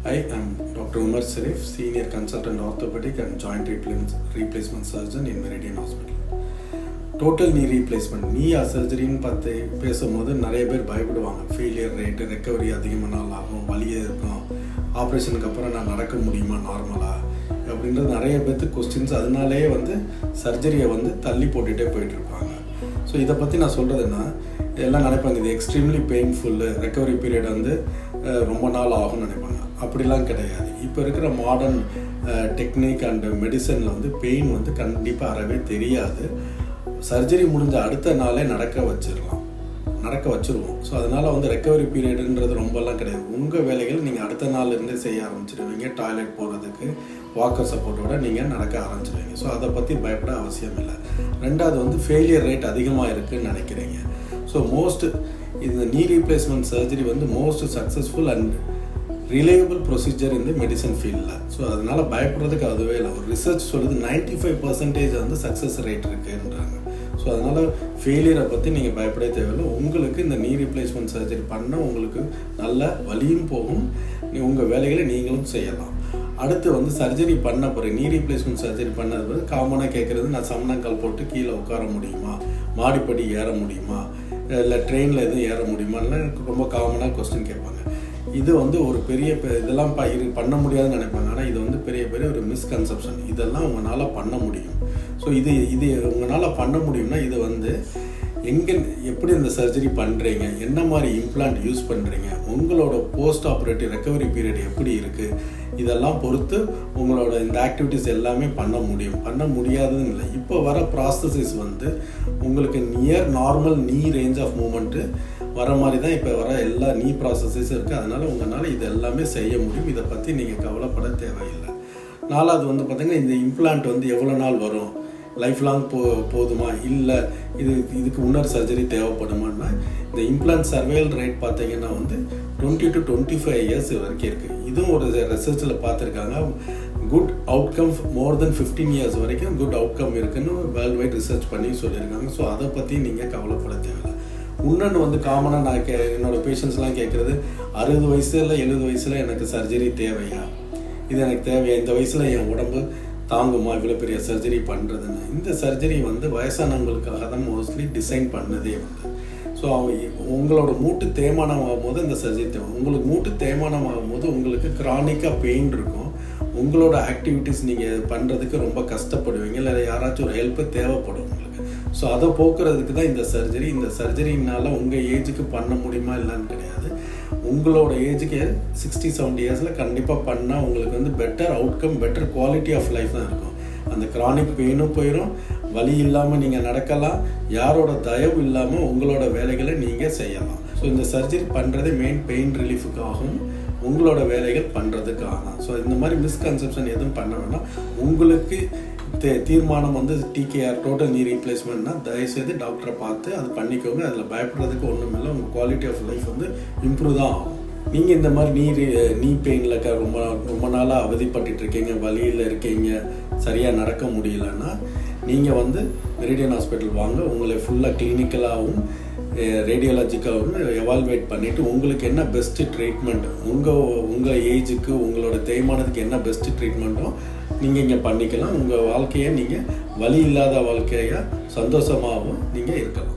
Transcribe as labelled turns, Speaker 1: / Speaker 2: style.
Speaker 1: I am Dr. Umar Sharif, Senior Consultant Orthopedic and Joint Replacement Surgeon in Meridian Hospital. Total knee replacement நீ சர்ஜரின்னு பார்த்து பேசும்போது நிறைய பேர் பயப்படுவாங்க. ஃபெயிலியர் ரேட்டு, ரெக்கவரி அதிகமாக நாள் ஆகும், வலியே இருக்கும், ஆப்ரேஷனுக்கு அப்புறம் நான் நடக்க முடியுமா நார்மலாக அப்படின்றது நிறைய பேர்த்துக்கு கொஸ்டின்ஸ். அதனாலேயே சர்ஜரியை தள்ளி போட்டுகிட்டே போயிட்டுருப்பாங்க. ஸோ இதை பற்றி நான் சொல்கிறதுன்னா, எல்லாம் நினைப்பாங்க இது எக்ஸ்ட்ரீம்லி பெயின்ஃபுல்லு, ரெக்கவரி பீரியட் ரொம்ப நாள் ஆகும்னு நினைப்பாங்க. அப்படிலாம் கிடையாது. இப்போ இருக்கிற மாடர்ன் டெக்னிக் அண்டு மெடிசனில் பெயின் கண்டிப்பாக அறவே தெரியாது. சர்ஜரி முடிஞ்ச அடுத்த நாளே நடக்க வச்சுருவோம். ஸோ அதனால் ரெக்கவரி பீரியடுன்றது ரொம்பலாம் கிடையாது. உங்கள் வேலைகள் நீங்கள் அடுத்த நாள்லேருந்தே செய்ய ஆரம்பிச்சிடுவீங்க. டாய்லெட் போகிறதுக்கு வாக்கர் சப்போர்ட்டோட நீங்கள் நடக்க ஆரம்பிச்சிடுவீங்க. ஸோ அதை பற்றி பயப்பட அவசியம் இல்லை. ரெண்டாவது ஃபெயிலியர் ரேட் அதிகமாக இருக்குதுன்னு நினைக்கிறீங்க. ஸோ இந்த knee replacement surgery most successful and reliable procedure இந்த மெடிசன் ஃபீல்டில். ஸோ அதனால் பயப்படுறதுக்கு அதுவே இல்லை. ஒரு ரிசர்ச் சொல்லுது 95% சக்ஸஸ் ரேட் இருக்குன்றாங்க. ஸோ அதனால் ஃபெயிலியரை பற்றி நீங்கள் பயப்படவே தேவையில்லை. உங்களுக்கு இந்த நீ ரீப்ளேஸ்மெண்ட் சர்ஜரி பண்ண உங்களுக்கு நல்ல வலியும் போகும், உங்கள் வேலைகளை நீங்களும் செய்யலாம். அடுத்து சர்ஜரி பண்ண பிறகு நீ ரீப்ளேஸ்மெண்ட் சர்ஜரி பண்ணது பிறகு காமனாக கேட்குறது, நான் சமணங்கால் போட்டு கீழே உட்கார முடியுமா, மாடிப்படி ஏற முடியுமா, இல்லை ட்ரெயினில் எதுவும் ஏற முடியுமான்னு எனக்கு ரொம்ப காமனாக கொஸ்டின் கேட்பாங்க. இது ஒரு பெரிய இதெல்லாம் பண்ண முடியாதுன்னு நினைப்பாங்க. ஆனால் இது பெரிய ஒரு மிஸ்கன்செப்ஷன். இதெல்லாம் உங்களால் பண்ண முடியும். ஸோ இது உங்களால் பண்ண முடியும்னா இது எப்படி இந்த சர்ஜரி பண்ணுறீங்க, என்ன மாதிரி இம்ப்ளான்ட் யூஸ் பண்ணுறீங்க, உங்களோட போஸ்ட் ஆப்ரேட்டிவ் ரெக்கவரி பீரியட் எப்படி இருக்குது, இதெல்லாம் பொறுத்து உங்களோட இந்த ஆக்டிவிட்டீஸ் எல்லாமே பண்ண முடியும். பண்ண முடியாதுன்னு இல்லை. இப்போ வர ப்ராசஸஸ் உங்களுக்கு நியர் நார்மல் நீ ரேஞ்ச் ஆஃப் மூமெண்ட்டு வர மாதிரி தான் இப்போ வர எல்லா நீ ப்ராசஸஸ் இருக்குது. அதனால் உங்களால் இது எல்லாமே செய்ய முடியும். இதை பற்றி நீங்கள் கவலைப்பட தேவையில்லை. நாலாவது பார்த்தீங்கன்னா, இந்த இம்ப்ளான்ட் எவ்வளோ நாள் வரும், லைஃப் லாங் போதுமா, இல்லை இதுக்கு இன்னொரு சர்ஜரி தேவைப்படுமான்னா, இந்த இம்ப்ளான்ட் சர்வைவல் ரேட் பார்த்தீங்கன்னா 20 to 25 இயர்ஸ் வரைக்கும் இருக்குது. இதுவும் ஒரு ரிசர்ச்சில் பார்த்துருக்காங்க. குட் அவுட்கம் மோர் தென் 15 இயர்ஸ் வரைக்கும் குட் அவுட்கம் இருக்குன்னு வேர்ல்டு வைட் ரிசர்ச் பண்ணி சொல்லியிருக்காங்க. ஸோ அதை பற்றி நீங்கள் கவலைப்பட தேவையில்லை. இன்னொன்று காமனாக நான் என்னோடய பேஷண்ட்ஸ்லாம் கேட்குறது, 60 வயசு இல்லை 70 வயசில் எனக்கு சர்ஜரி தேவையா, இது எனக்கு தேவையா, இந்த வயசில் என் உடம்பு தாங்குமா இவ்வளோ பெரிய சர்ஜரி பண்ணுறதுன்னு. இந்த சர்ஜரி வயசானவங்களுக்காக தான் மோஸ்ட்லி டிசைன் பண்ணதே ஸோ உங்களோட மூட்டு தேய்மானம் ஆகும்போது இந்த சர்ஜரி தேவை. உங்களுக்கு மூட்டு தேய்மானம் ஆகும்போது உங்களுக்கு க்ரானிக்காக பெயின் இருக்கும். உங்களோட ஆக்டிவிட்டீஸ் நீங்கள் பண்ணுறதுக்கு ரொம்ப கஷ்டப்படுவீங்க, இல்லை யாராச்சும் ஒரு ஹெல்ப்பு தேவைப்படும் உங்களுக்கு. ஸோ அதை போக்குறதுக்கு தான் இந்த சர்ஜரி. இந்த சர்ஜரினால் உங்கள் ஏஜுக்கு பண்ண முடியுமா இல்லைன்னு கிடையாது. உங்களோட ஏஜுக்கு 60-70 இயர்ஸில் கண்டிப்பாக பண்ணால் உங்களுக்கு better outcome, better quality of life தான் இருக்கும். அந்த க்ரானிக் பெயினும் போயிடும், வலி இல்லாமல் நீங்கள் நடக்கலாம், யாரோட தயவு இல்லாமல் உங்களோட வேலைகளை நீங்கள் செய்யலாம். ஸோ இந்த சர்ஜரி பண்ணுறதே மெயின் பெயின் ரிலீஃபுக்காகவும் உங்களோட வேலைகள் பண்ணுறதுக்காக தான். ஸோ இந்த மாதிரி மிஸ்கன்செப்ஷன் எதுவும் பண்ண வேண்டாம். உங்களுக்கு தீர்மானம் டிகேஆர் டோட்டல் நீ ரீப்ளேஸ்மெண்ட்னா தயவுசெய்து டாக்டரை பார்த்து அது பண்ணிக்கோங்க. அதில் பயப்படுறதுக்கு ஒன்றும் இல்லை. உங்கள் குவாலிட்டி ஆஃப் லைஃப் இம்ப்ரூவ் தான் ஆகும். நீங்கள் இந்த மாதிரி நீ பெயினில் ரொம்ப நாளாக அவதிப்பட்டு இருக்கீங்க, வலியில் இருக்கீங்க, சரியாக நடக்க முடியலன்னா நீங்கள் மெரிடியன் ஹாஸ்பிட்டல் வாங்க. உங்களை ஃபுல்லாக கிளினிக்கலாகவும் ரேடியாலஜிக்காகவும் எவால்வேட் பண்ணிவிட்டு உங்களுக்கு என்ன பெஸ்ட்டு ட்ரீட்மெண்ட், உங்கள் ஏஜுக்கு உங்களோட தேய்மானத்துக்கு என்ன பெஸ்ட்டு ட்ரீட்மெண்ட்டோ நீங்கள் இங்கே பண்ணிக்கலாம். உங்கள் வாழ்க்கையை நீங்கள் வலி இல்லாத வாழ்க்கையாக சந்தோஷமாகவும் நீங்கள் இருக்கலாம்.